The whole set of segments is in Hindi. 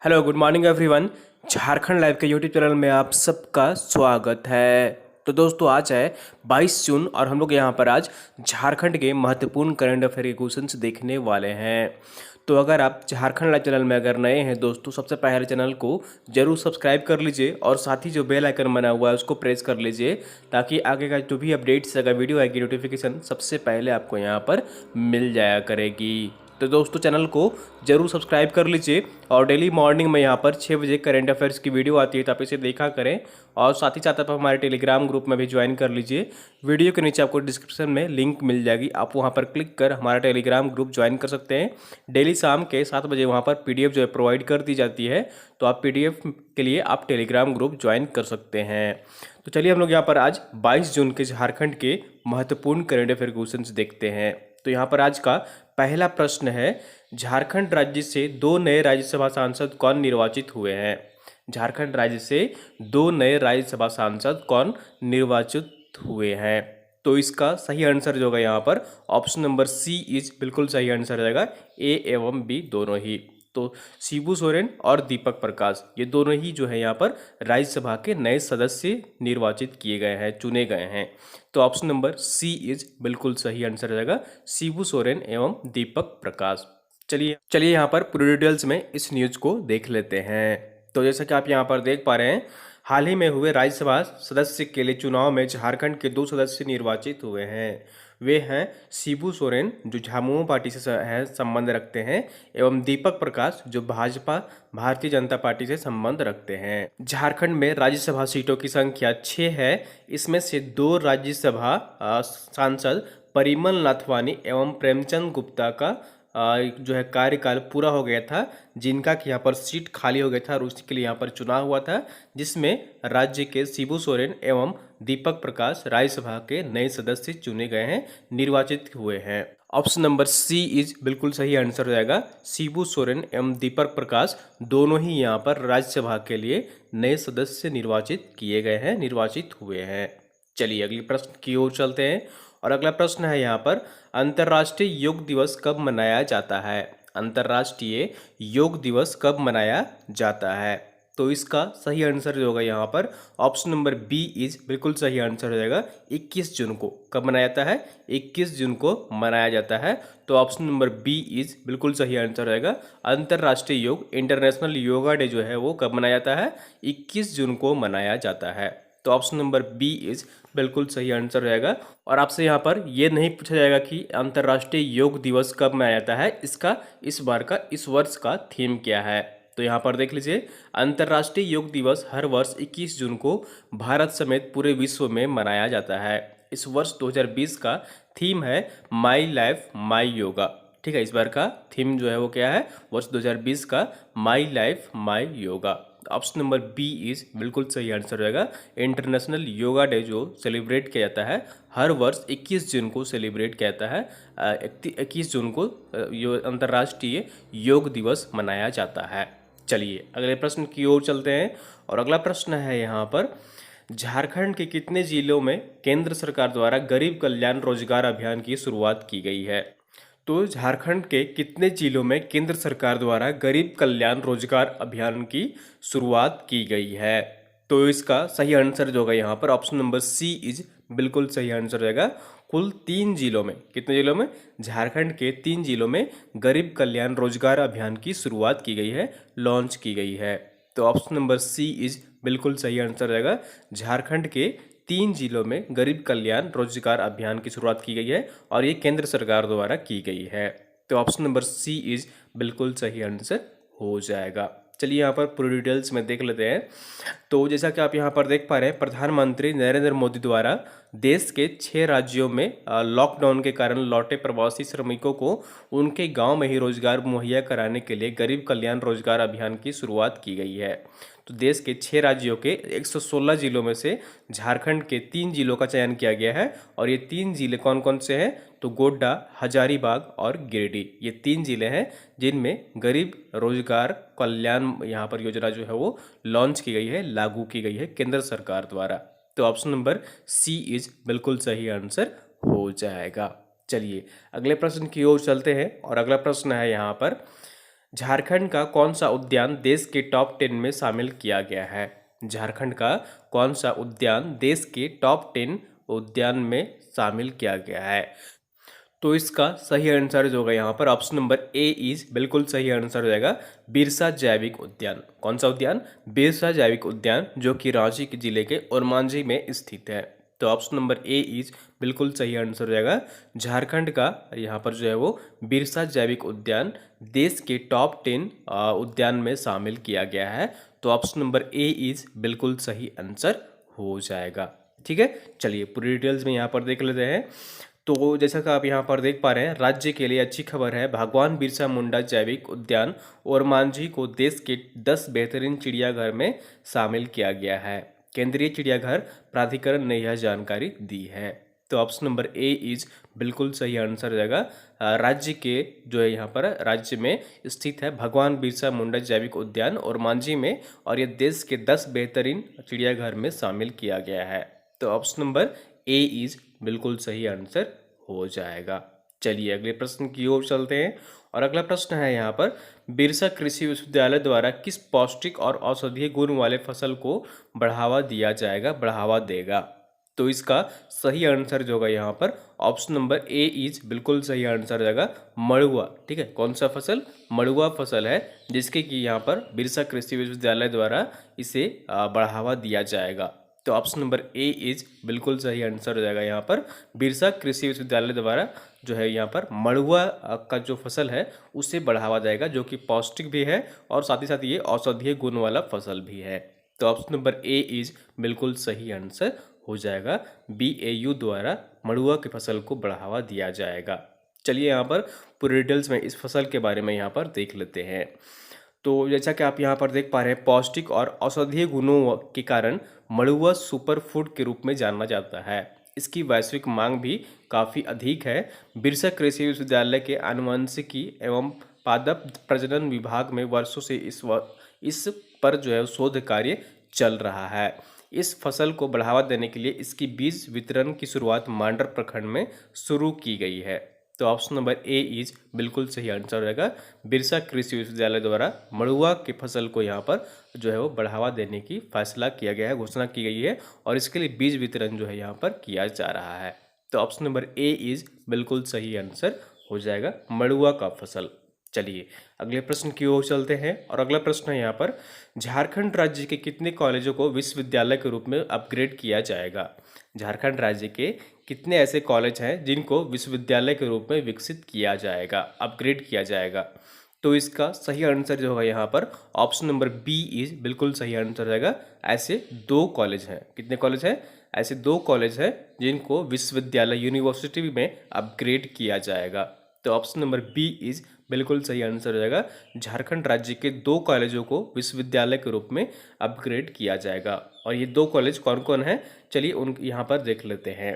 Hello good morning everyone. Jharkhand live के यूट्यूब चैनल में आप सबका स्वागत है। तो दोस्तों आज है 22 जून और हम लोग यहाँ पर आज झारखंड के महत्वपूर्ण करंट अफेयर के क्वेश्चंस देखने वाले हैं। तो अगर आप झारखंड लाइव चैनल में अगर नए हैं दोस्तों, सबसे पहले चैनल को जरूर सब्सक्राइब कर लीजिए और साथ ही जो बेल आइकन बना हुआ है उसको प्रेस कर लीजिए, ताकि आगे का जो भी अपडेट्स अगर वीडियो आएगी नोटिफिकेशन सबसे पहले आपको यहाँ पर मिल जाया करेगी। तो दोस्तों चैनल को जरूर सब्सक्राइब कर लीजिए और डेली मॉर्निंग में यहाँ पर 6 बजे करंट अफेयर्स की वीडियो आती है, तो आप इसे देखा करें और साथ ही साथ आप हमारे टेलीग्राम ग्रुप में भी ज्वाइन कर लीजिए। वीडियो के नीचे आपको डिस्क्रिप्शन में लिंक मिल जाएगी, आप वहाँ पर क्लिक कर हमारा टेलीग्राम ग्रुप ज्वाइन कर सकते हैं। डेली शाम के 7 बजे वहाँ पर पीडीएफ जो है प्रोवाइड कर दी जाती है, तो आप पीडीएफ के लिए आप टेलीग्राम ग्रुप ज्वाइन कर सकते हैं। तो चलिए हम लोग यहाँ पर आज 22 जून के झारखंड के महत्वपूर्ण करंट अफेयर क्वेश्चन देखते हैं। तो यहाँ पर आज का पहला प्रश्न है, झारखंड राज्य से 2 नए राज्यसभा सांसद कौन निर्वाचित हुए हैं? झारखंड राज्य से 2 नए राज्यसभा सांसद कौन निर्वाचित हुए हैं? तो इसका सही आंसर जो होगा यहाँ पर ऑप्शन नंबर सी इज बिल्कुल सही आंसर रहेगा, ए एवं बी दोनों ही। तो शिबू सोरेन और दीपक प्रकाश ये दोनों ही जो है यहाँ पर राज्यसभा के नए सदस्य निर्वाचित किए गए हैं, चुने गए हैं। तो ऑप्शन नंबर सी इज बिल्कुल सही आंसर रहेगा, शिबू सोरेन एवं दीपक प्रकाश। चलिए चलिए यहाँ पर पूरी डिटेल्स में इस न्यूज को देख लेते हैं। तो जैसा कि आप यहाँ पर देख पा रहे हैं, हाल ही में हुए राज्यसभा सदस्य के लिए चुनाव में झारखंड के 2 सदस्य निर्वाचित हुए हैं। वे हैं शिबू सोरेन जो झामुमो पार्टी से है संबंध रखते हैं, एवं दीपक प्रकाश जो भाजपा भारतीय जनता पार्टी से संबंध रखते हैं। झारखंड में राज्यसभा सीटों की संख्या 6 है। इसमें से 2 राज्यसभा सांसद परिमल नाथवानी एवं प्रेमचंद गुप्ता का जो है कार्यकाल पूरा हो गया था, जिनका कि यहाँ पर सीट खाली हो गया था और उसी के लिए यहाँ पर चुनाव हुआ था, जिसमें राज्य के शिबू सोरेन एवं दीपक प्रकाश राज्यसभा के नए सदस्य चुने गए हैं, निर्वाचित हुए हैं। ऑप्शन नंबर सी इज बिल्कुल सही आंसर हो जाएगा, शिबू सोरेन एवं दीपक प्रकाश दोनों ही यहाँ पर राज्यसभा के लिए नए सदस्य निर्वाचित किए गए हैं, निर्वाचित हुए हैं। चलिए अगले प्रश्न की ओर चलते हैं और अगला प्रश्न है यहाँ पर, अंतर्राष्ट्रीय योग दिवस कब मनाया जाता है? अंतर्राष्ट्रीय योग दिवस कब मनाया जाता है? तो इसका सही आंसर जो होगा यहाँ पर ऑप्शन नंबर बी इज बिल्कुल सही आंसर हो जाएगा, 21 जून को। कब मनाया जाता है? 21 जून को मनाया जाता है। तो ऑप्शन नंबर बी इज बिल्कुल सही आंसर रहेगा, अंतर्राष्ट्रीय योग इंटरनेशनल योगा डे जो है वो कब मनाया जाता है? 21 जून को मनाया जाता है। तो ऑप्शन नंबर बी इज बिल्कुल सही आंसर रहेगा। और आपसे यहाँ पर ये नहीं पूछा जाएगा कि अंतर्राष्ट्रीय योग दिवस कब मनाया जाता है, इसका इस बार का इस वर्ष का थीम क्या है। तो यहाँ पर देख लीजिए, अंतर्राष्ट्रीय योग दिवस हर वर्ष 21 जून को भारत समेत पूरे विश्व में मनाया जाता है। इस वर्ष 2020 का थीम है माई लाइफ माई योगा। ठीक है, इस बार का थीम जो है वो क्या है, वर्ष 2020 का my life my yoga. Option number B is बिल्कुल सही आंसर रहेगा, इंटरनेशनल योगा डे जो सेलिब्रेट किया जाता है हर वर्ष 21 जून को सेलिब्रेट किया जाता है। 21 जून को अंतर्राष्ट्रीय योग दिवस मनाया जाता है। चलिए अगले प्रश्न की ओर चलते हैं और अगला प्रश्न है यहाँ पर, झारखंड के कितने जिलों में केंद्र सरकार द्वारा गरीब कल्याण रोजगार अभियान की शुरुआत की गई है? तो झारखंड के कितने जिलों में केंद्र सरकार द्वारा गरीब कल्याण रोजगार अभियान की शुरुआत की गई है? तो इसका सही आंसर जो होगा यहाँ पर ऑप्शन नंबर सी इज बिल्कुल सही आंसर रहेगा, कुल 3 जिलों में। कितने जिलों में? झारखंड के 3 जिलों में गरीब कल्याण रोजगार अभियान की शुरुआत की गई है, लॉन्च की गई है। तो ऑप्शन नंबर सी इज बिल्कुल सही आंसर रहेगा, झारखंड के 3 जिलों में गरीब कल्याण रोजगार अभियान की शुरुआत की गई है और ये केंद्र सरकार द्वारा की गई है। तो ऑप्शन नंबर सी इज बिल्कुल सही आंसर हो जाएगा। चलिए यहाँ पर पूरी डिटेल्स में देख लेते हैं। तो जैसा कि आप यहाँ पर देख पा रहे हैं, प्रधानमंत्री नरेंद्र मोदी द्वारा देश के 6 राज्यों में लॉकडाउन के कारण लौटे प्रवासी श्रमिकों को उनके गांव में ही रोजगार मुहैया कराने के लिए गरीब कल्याण रोजगार अभियान की शुरुआत की गई है। तो देश के 6 राज्यों के 116 जिलों में से झारखंड के 3 जिलों का चयन किया गया है और ये 3 जिले कौन कौन से हैं? तो गोड्डा, हजारीबाग और गिरिडीह, ये 3 जिले हैं जिनमें गरीब रोजगार कल्याण यहाँ पर योजना जो है वो लॉन्च की गई है, लागू की गई है केंद्र सरकार द्वारा। तो ऑप्शन नंबर सी इज बिल्कुल सही आंसर हो जाएगा। चलिए अगले प्रश्न की ओर चलते हैं और अगला प्रश्न है यहाँ पर, झारखंड का कौन सा उद्यान देश के टॉप 10 में शामिल किया गया है? झारखंड का कौन सा उद्यान देश के टॉप 10 उद्यान में शामिल किया गया है? तो इसका सही आंसर जो होगा यहाँ पर ऑप्शन नंबर ए इज बिल्कुल सही आंसर हो जाएगा बिरसा जैविक उद्यान। कौन सा उद्यान? बिरसा जैविक उद्यान, जो कि रांची के जिले के ओरमांझी में स्थित है। तो ऑप्शन नंबर ए इज बिल्कुल सही आंसर हो जाएगा। झारखंड का यहाँ पर जो है वो बिरसा जैविक उद्यान देश के टॉप 10 उद्यान में शामिल किया गया है। तो ऑप्शन नंबर ए इज बिल्कुल सही आंसर हो जाएगा। ठीक है, चलिए पूरी डिटेल्स में यहाँ पर देख लेते हैं। तो जैसा कि आप यहाँ पर देख पा रहे हैं, राज्य के लिए अच्छी खबर है। भगवान बिरसा मुंडा जैविक उद्यान और मांझी को देश के 10 बेहतरीन चिड़ियाघर में शामिल किया गया है। केंद्रीय चिड़ियाघर प्राधिकरण ने यह जानकारी दी है। तो ऑप्शन नंबर ए इज बिल्कुल सही आंसर हो जाएगा। राज्य के जो है यहाँ पर राज्य में स्थित है भगवान बिरसा मुंडा जैविक उद्यान और मांझी में, और यह देश के 10 बेहतरीन चिड़ियाघर में शामिल किया गया है। तो ऑप्शन नंबर ए इज बिल्कुल सही आंसर हो जाएगा। चलिए अगले प्रश्न की ओर चलते हैं, और अगला प्रश्न है यहाँ पर, बिरसा कृषि विश्वविद्यालय द्वारा किस पौष्टिक और औषधीय गुण वाले फसल को बढ़ावा दिया जाएगा, बढ़ावा देगा? तो इसका सही आंसर जो होगा यहाँ पर ऑप्शन नंबर ए इज बिल्कुल सही आंसर हो जाएगा मड़ुआ। ठीक है, कौन सा फसल? मड़ुआ फसल है, जिसके कि यहाँ पर बिरसा कृषि विश्वविद्यालय द्वारा इसे बढ़ावा दिया जाएगा। तो ऑप्शन नंबर ए इज बिल्कुल सही आंसर हो जाएगा यहाँ पर बिरसा कृषि विश्वविद्यालय द्वारा जो है यहाँ पर मड़ुआ का जो फसल है उसे बढ़ावा जाएगा, जो कि पौष्टिक भी है और साथ ही साथ ये औषधीय गुण वाला फसल भी है। तो ऑप्शन नंबर ए इज बिल्कुल सही आंसर हो जाएगा। BAU द्वारा मड़ुआ की फसल को बढ़ावा दिया जाएगा। चलिए यहाँ पर पूरी डिटेल्स में इस फसल के बारे में यहाँ पर देख लेते हैं। तो जैसा कि आप यहाँ पर देख पा रहे हैं, पौष्टिक और औषधीय गुणों के कारण मड़ुआ सुपर फूड के रूप में जाना जाता है। इसकी वैश्विक मांग भी काफ़ी अधिक है। बिरसा कृषि विश्वविद्यालय के आनुवंशिकी एवं पादप प्रजनन विभाग में वर्षों से इस पर जो है शोध कार्य चल रहा है। इस फसल को बढ़ावा देने के लिए इसकी बीज वितरण की शुरुआत मांडर प्रखंड में शुरू की गई है। तो ऑप्शन नंबर ए इज बिल्कुल सही आंसर रहेगा। बिरसा कृषि विश्वविद्यालय द्वारा मड़ुआ की फसल को यहाँ पर जो है वो बढ़ावा देने की फैसला किया गया है, घोषणा की गई है, और इसके लिए बीज वितरण जो है यहाँ पर किया जा रहा है। तो ऑप्शन नंबर ए इज बिल्कुल सही आंसर हो जाएगा मड़ुआ का फसल। चलिए अगले प्रश्न की ओर चलते हैं, और अगला प्रश्न है यहाँ पर, झारखंड राज्य के कितने कॉलेजों को विश्वविद्यालय के रूप में अपग्रेड किया जाएगा? झारखंड राज्य के कितने ऐसे कॉलेज हैं जिनको विश्वविद्यालय के रूप में विकसित किया जाएगा, अपग्रेड किया जाएगा? तो इसका सही आंसर जो होगा यहाँ पर ऑप्शन नंबर बी इज बिल्कुल सही आंसर रहेगा। ऐसे 2 कॉलेज हैं। कितने कॉलेज हैं? ऐसे 2 कॉलेज हैं जिनको विश्वविद्यालय यूनिवर्सिटी में अपग्रेड किया जाएगा। तो ऑप्शन नंबर बी इज बिल्कुल सही आंसर हो जाएगा। झारखंड राज्य के 2 कॉलेजों को विश्वविद्यालय के रूप में अपग्रेड किया जाएगा। और ये 2 कॉलेज कौन कौन हैं, चलिए उन यहाँ पर देख लेते हैं।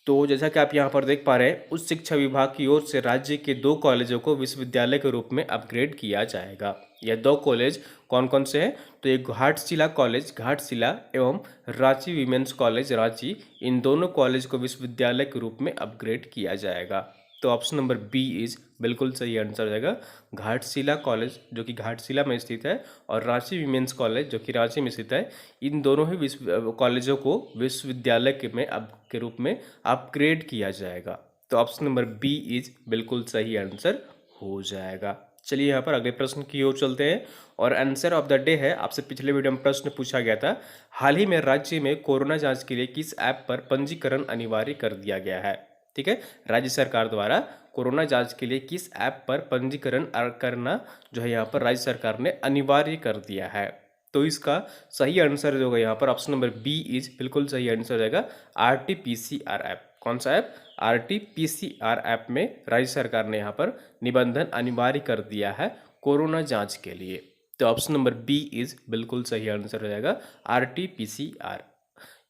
तो जैसा कि आप यहाँ पर देख पा रहे हैं, उच्च शिक्षा विभाग की ओर से राज्य के 2 कॉलेजों को विश्वविद्यालय के रूप में अपग्रेड किया जाएगा। यह 2 कॉलेज कौन कौन से हैं? तो ये घाटशिला कॉलेज घाटशिला एवं रांची वीमेंस कॉलेज रांची, इन दोनों कॉलेज को विश्वविद्यालय के रूप में अपग्रेड किया जाएगा। तो ऑप्शन नंबर बी इज बिल्कुल सही आंसर हो जाएगा। घाटशिला कॉलेज जो कि घाटशिला में स्थित है, और रांची वीमेंस कॉलेज जो कि रांची में स्थित है, इन दोनों ही कॉलेजों को विश्वविद्यालय के रूप में अपग्रेड किया जाएगा। तो ऑप्शन नंबर बी इज बिल्कुल सही आंसर हो जाएगा। चलिए यहाँ पर अगले प्रश्न की ओर चलते हैं, और आंसर ऑफ द डे है। आपसे पिछले वीडियो में प्रश्न पूछा गया था, हाल ही में राज्य में कोरोना जांच के लिए किस ऐप पर पंजीकरण अनिवार्य कर दिया गया है? ठीक है, राज्य सरकार द्वारा कोरोना जांच के लिए किस ऐप पर पंजीकरण करना जो है यहाँ पर राज्य सरकार ने अनिवार्य कर दिया है? तो इसका सही आंसर जो होगा यहाँ पर ऑप्शन नंबर बी इज बिल्कुल सही आंसर रहेगा RT-PCR ऐप। कौन सा ऐप? RT-PCR ऐप में राज्य सरकार ने यहाँ पर निबंधन अनिवार्य कर दिया है कोरोना जांच के लिए। तो ऑप्शन नंबर बी इज बिल्कुल सही आंसर हो जाएगा RT-PCR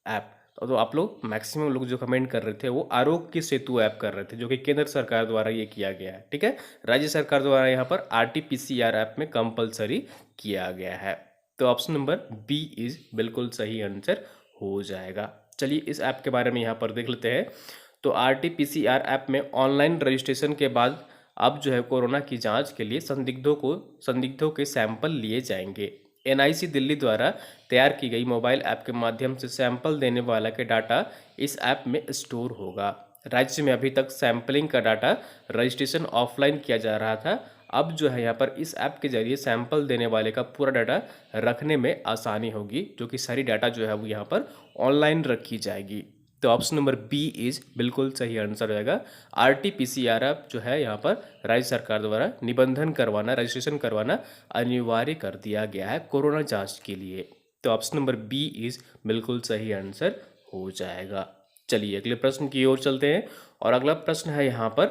ऐप। तो आप लोग मैक्सिमम लोग जो कमेंट कर रहे थे वो आरोग्य सेतु ऐप कर रहे थे, जो कि केंद्र सरकार द्वारा ये किया गया है। ठीक है, राज्य सरकार द्वारा यहाँ पर RT-PCR ऐप में कंपलसरी किया गया है। तो ऑप्शन नंबर बी इज बिल्कुल सही आंसर हो जाएगा। चलिए इस ऐप के बारे में यहाँ पर देख लेते हैं। तो RT-PCR ऐप में ऑनलाइन रजिस्ट्रेशन के बाद अब जो है कोरोना की जांच के लिए संदिग्धों के सैंपल लिए जाएंगे। एनआईसी दिल्ली द्वारा तैयार की गई मोबाइल ऐप के माध्यम से सैंपल देने वाला के डाटा इस ऐप में स्टोर होगा। राज्य में अभी तक सैंपलिंग का डाटा रजिस्ट्रेशन ऑफलाइन किया जा रहा था। अब जो है यहाँ पर इस ऐप के जरिए सैंपल देने वाले का पूरा डाटा रखने में आसानी होगी, जो कि सारी डाटा जो है वो यहाँ पर ऑनलाइन रखी जाएगी। तो ऑप्शन नंबर बी इज बिल्कुल सही आंसर हो जाएगा। RT-PCR ऐप जो है यहाँ पर राज्य सरकार द्वारा निबंधन करवाना, रजिस्ट्रेशन करवाना अनिवार्य कर दिया गया है कोरोना जांच के लिए। तो ऑप्शन नंबर बी इज बिल्कुल सही आंसर हो जाएगा। चलिए अगले प्रश्न की ओर चलते हैं, और अगला प्रश्न है यहाँ पर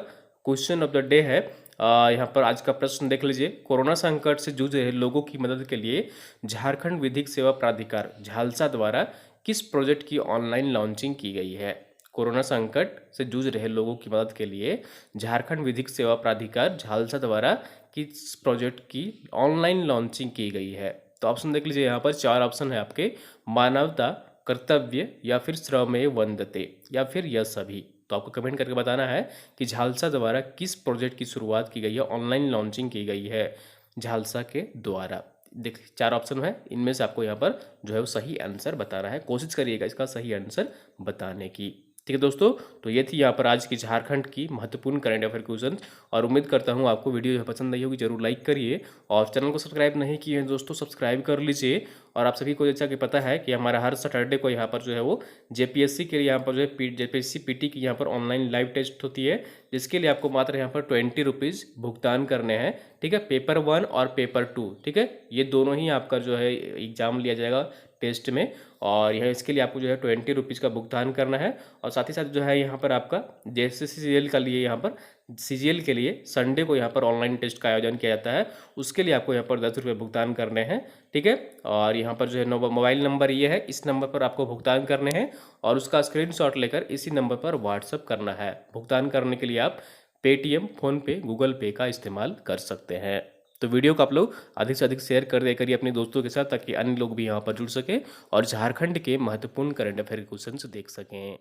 क्वेश्चन ऑफ द डे है। यहाँ पर आज का प्रश्न देख लीजिए। कोरोना संकट से जूझ रहे लोगों की मदद के लिए झारखंड विधिक सेवा प्राधिकार झालसा द्वारा किस प्रोजेक्ट की ऑनलाइन लॉन्चिंग की गई है? कोरोना संकट से जूझ रहे लोगों की मदद के लिए झारखंड विधिक सेवा प्राधिकार झालसा द्वारा किस प्रोजेक्ट की ऑनलाइन लॉन्चिंग की गई है? तो ऑप्शन देख लीजिए, यहाँ पर 4 ऑप्शन है आपके। मानवता, कर्तव्य, या फिर श्रमेव वंदते, या फिर यह सभी। तो आपको कमेंट करके बताना है कि झालसा द्वारा किस प्रोजेक्ट की शुरुआत की गई है, ऑनलाइन लॉन्चिंग की गई है झालसा के द्वारा। देख 4 ऑप्शन है, इनमें से आपको यहाँ पर जो है वो सही आंसर बताना है। कोशिश करिएगा इसका सही आंसर बताने की। ठीक है दोस्तों, तो ये थी यहाँ पर आज की झारखंड की महत्वपूर्ण करंट अफेयर क्वेश्चन, और उम्मीद करता हूँ आपको वीडियो पसंद आई होगी। जरूर लाइक करिए, और चैनल को सब्सक्राइब नहीं किए हैं दोस्तों सब्सक्राइब कर लीजिए। और आप सभी को जैसा कि पता है कि हमारा हर सैटरडे को यहाँ पर जो है वो JPSC के लिए यहाँ पर जो है JPSC PT की यहाँ पर ऑनलाइन लाइव टेस्ट होती है, जिसके लिए आपको मात्र यहाँ पर 20 रुपीज़ भुगतान करने हैं। ठीक है, पेपर 1 और पेपर 2, ठीक है, ये दोनों ही आपका जो है एग्जाम लिया जाएगा टेस्ट में, और यह इसके लिए आपको जो है 20 रुपीज़ का भुगतान करना है। और साथ ही साथ जो है यहाँ पर आपका जैसे CGL का लिए यहाँ पर CGL के लिए संडे को यहाँ पर ऑनलाइन टेस्ट का आयोजन किया जाता है, उसके लिए आपको यहाँ पर 10 रुपये भुगतान करने हैं। ठीक है, और यहाँ पर जो है मोबाइल नंबर ये है, इस नंबर पर आपको भुगतान करने हैं, और उसका स्क्रीनशॉट लेकर इसी नंबर पर व्हाट्सअप करना है। भुगतान करने के लिए आप पेटीएम, फ़ोनपे, गूगल पे का इस्तेमाल कर सकते हैं। तो वीडियो को आप लोग अधिक से अधिक शेयर कर दे करिए अपने दोस्तों के साथ, ताकि अन्य लोग भी यहाँ पर जुड़ सकें और झारखंड के महत्वपूर्ण करंट अफेयर क्वेश्चन देख सकें।